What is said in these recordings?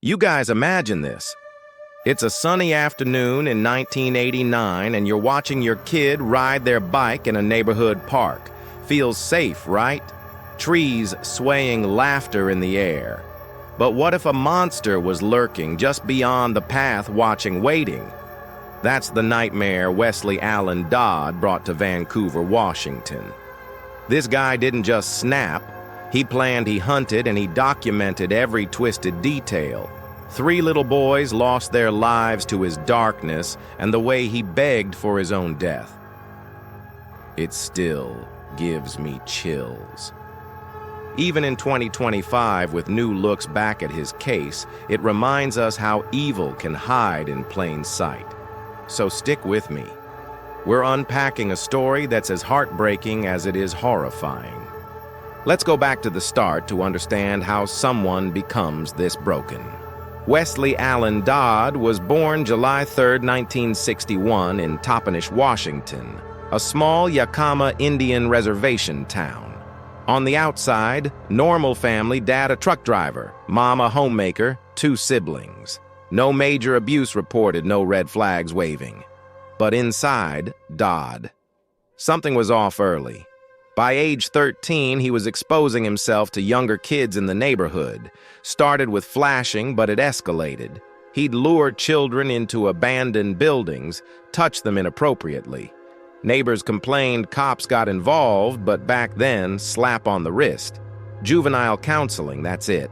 You guys imagine this. It's a sunny afternoon in 1989 and you're watching your kid ride their bike in a neighborhood park. Feels safe, right? Trees swaying, laughter in the air. But what if a monster was lurking just beyond the path, waiting? That's the nightmare Westley Allan Dodd brought to Vancouver, Washington. This guy didn't just snap. He planned, he hunted, and he documented every twisted detail. 3 little boys lost their lives to his darkness and the way he begged for his own death. It still gives me chills. Even in 2025, with new looks back at his case, it reminds us how evil can hide in plain sight. So stick with me. We're unpacking a story that's as heartbreaking as it is horrifying. Let's go back to the start to understand how someone becomes this broken. Westley Allan Dodd was born July 3, 1961 in Toppenish, Washington, a small Yakama Indian reservation town. On the outside, normal family, dad a truck driver, mom a homemaker, 2 siblings. No major abuse reported, no red flags waving. But inside, Dodd. Something was off early. By age 13, he was exposing himself to younger kids in the neighborhood. Started with flashing, but it escalated. He'd lure children into abandoned buildings, touch them inappropriately. Neighbors complained cops got involved, but back then, slap on the wrist. Juvenile counseling, that's it.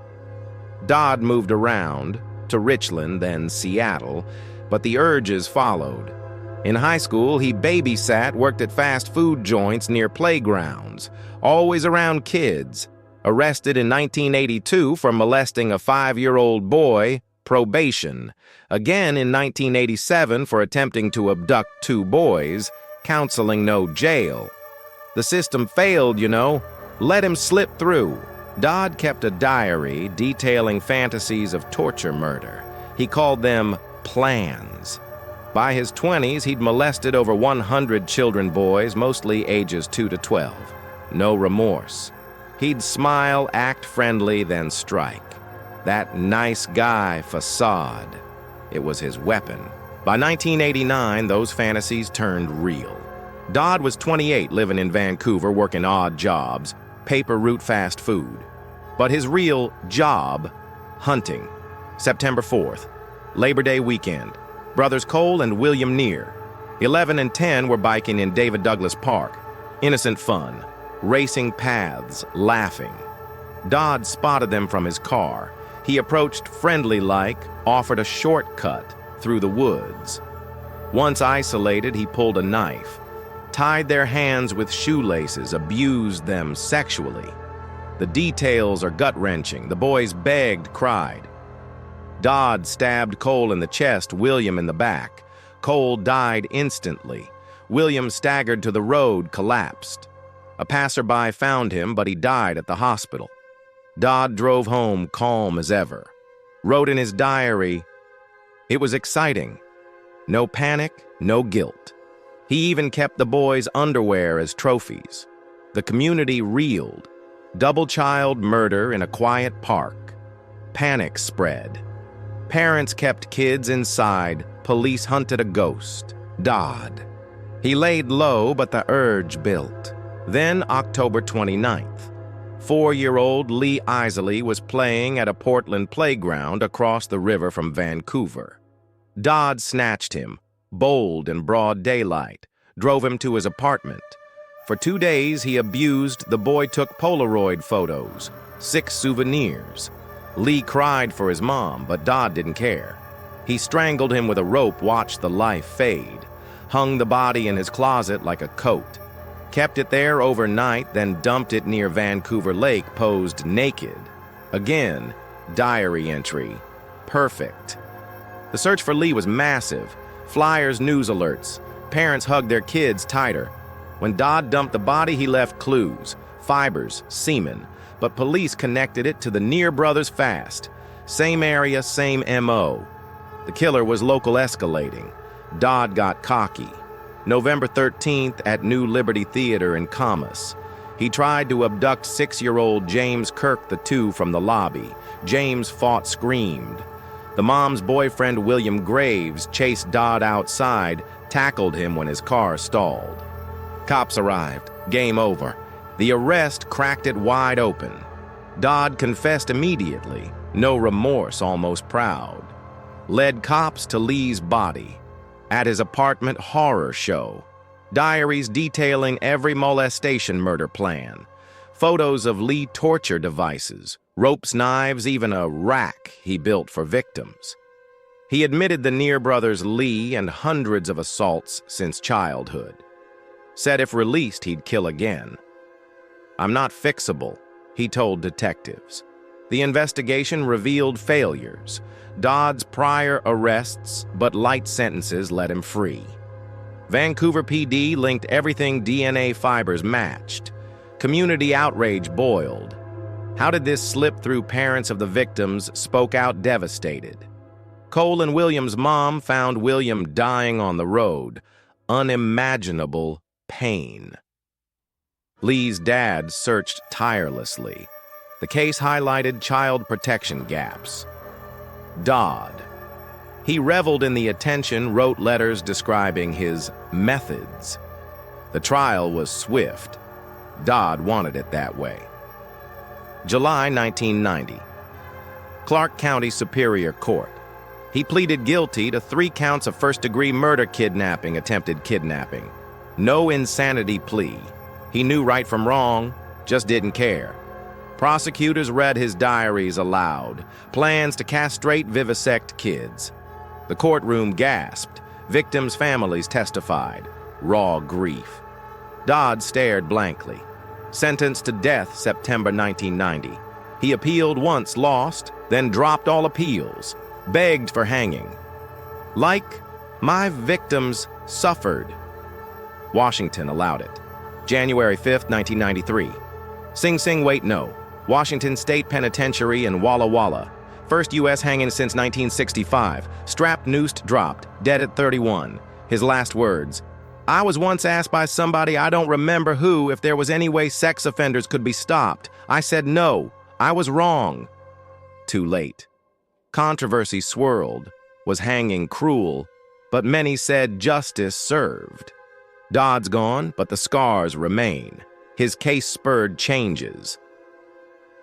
Dodd moved around, to Richland, then Seattle, but the urges followed. In high school, he babysat, worked at fast food joints near playgrounds, always around kids. Arrested in 1982 for molesting a 5-year-old boy, probation. Again in 1987 for attempting to abduct 2 boys, counseling, no jail. The system failed, you know. Let him slip through. Dodd kept a diary detailing fantasies of torture murder. He called them plans. By his 20s, he'd molested over 100 children boys, mostly ages 2 to 12. No remorse. He'd smile, act friendly, then strike. That nice guy facade. It was his weapon. By 1989, those fantasies turned real. Dodd was 28, living in Vancouver, working odd jobs, paper route fast food. But his real job, hunting. September 4th, Labor Day weekend. Brothers Cole and William Neer, 11 and 10, were biking in David Douglas Park. Innocent fun, racing paths, laughing. Dodd spotted them from his car. He approached friendly-like, offered a shortcut through the woods. Once isolated, he pulled a knife, tied their hands with shoelaces, abused them sexually. The details are gut-wrenching. The boys begged, cried. Dodd stabbed Cole in the chest, William in the back. Cole died instantly. William staggered to the road, collapsed. A passerby found him, but he died at the hospital. Dodd drove home calm as ever. Wrote in his diary, "It was exciting. No panic, no guilt." He even kept the boys' underwear as trophies. The community reeled. Double child murder in a quiet park. Panic spread. Parents kept kids inside. Police hunted a ghost. Dodd. He laid low, but the urge built. Then, October 29th, 4-year-old Lee Iseli was playing at a Portland playground across the river from Vancouver. Dodd snatched him, bold in broad daylight, drove him to his apartment. For 2 days, he abused. The boy took Polaroid photos, 6 souvenirs. Lee cried for his mom, but Dodd didn't care. He strangled him with a rope, watched the life fade, hung the body in his closet like a coat, kept it there overnight, then dumped it near Vancouver Lake, posed naked. Again, diary entry. Perfect. The search for Lee was massive. Flyers, news alerts. Parents hugged their kids tighter. When Dodd dumped the body, he left clues, fibers, semen. But police connected it to the Neer brothers fast. Same area, same M.O. The killer was local escalating. Dodd got cocky. November 13th at New Liberty Theater in Commerce. He tried to abduct 6-year-old James Kirk II from the lobby. James fought, screamed. The mom's boyfriend, William Graves, chased Dodd outside, tackled him when his car stalled. Cops arrived. Game over. The arrest cracked it wide open. Dodd confessed immediately, no remorse, almost proud. Led cops to Lee's body. At his apartment, horror show. Diaries detailing every molestation murder plan. Photos of Lee torture devices, ropes, knives, even a rack he built for victims. He admitted the Neer brothers Lee and hundreds of assaults since childhood. Said if released, he'd kill again. "I'm not fixable," he told detectives. The investigation revealed failures. Dodd's prior arrests, but light sentences let him free. Vancouver PD linked everything DNA fibers matched. Community outrage boiled. How did this slip through? Parents of the victims spoke out devastated. Cole and William's mom found William dying on the road. Unimaginable pain. Lee's dad searched tirelessly. The case highlighted child protection gaps. Dodd. He reveled in the attention, wrote letters describing his methods. The trial was swift. Dodd wanted it that way. July 1990. Clark County Superior Court. He pleaded guilty to 3 counts of first-degree murder, kidnapping, attempted kidnapping. No insanity plea. He knew right from wrong, just didn't care. Prosecutors read his diaries aloud, plans to castrate, vivisect kids. The courtroom gasped. Victims' families testified. Raw grief. Dodd stared blankly. Sentenced to death September 1990. He appealed once, lost, then dropped all appeals. Begged for hanging. Like, my victims suffered. Washington allowed it. January 5, 1993. Sing Sing Wait No. Washington State Penitentiary in Walla Walla. First U.S. hanging since 1965. Strapped, noosed, dropped. Dead at 31. His last words. "I was once asked by somebody, I don't remember who, if there was any way sex offenders could be stopped. I said no. I was wrong." Too late. Controversy swirled. Was hanging cruel? But many said justice served. Dodd's gone, but the scars remain. His case spurred changes.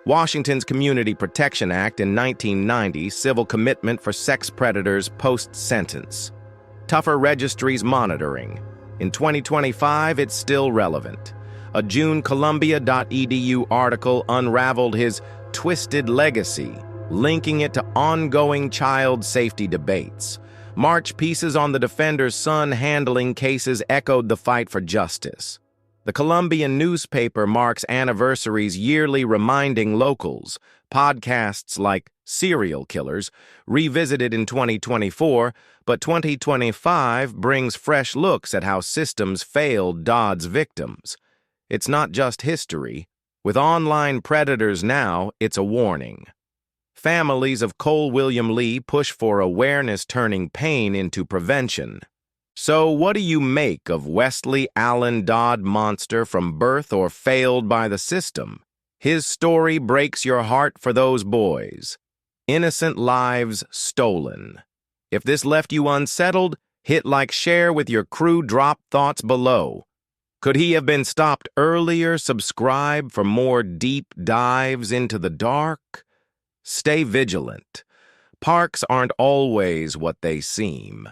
Washington's Community Protection Act in 1990, civil commitment for sex predators post-sentence. Tougher registries monitoring. In 2025, it's still relevant. A June Columbia.edu article unraveled his twisted legacy, linking it to ongoing child safety debates. March pieces on the defender's son handling cases echoed the fight for justice. The Columbian newspaper marks anniversaries yearly, reminding locals. Podcasts like Serial Killers, revisited in 2024, but 2025 brings fresh looks at how systems failed Dodd's victims. It's not just history. With online predators now, it's a warning. Families of Cole William Lee push for awareness, turning pain into prevention. So what do you make of Westley Allan Dodd monster from birth or failed by the system? His story breaks your heart for those boys. Innocent lives stolen. If this left you unsettled, hit like, share with your crew, drop thoughts below. Could he have been stopped earlier? Subscribe for more deep dives into the dark. Stay vigilant. Parks aren't always what they seem.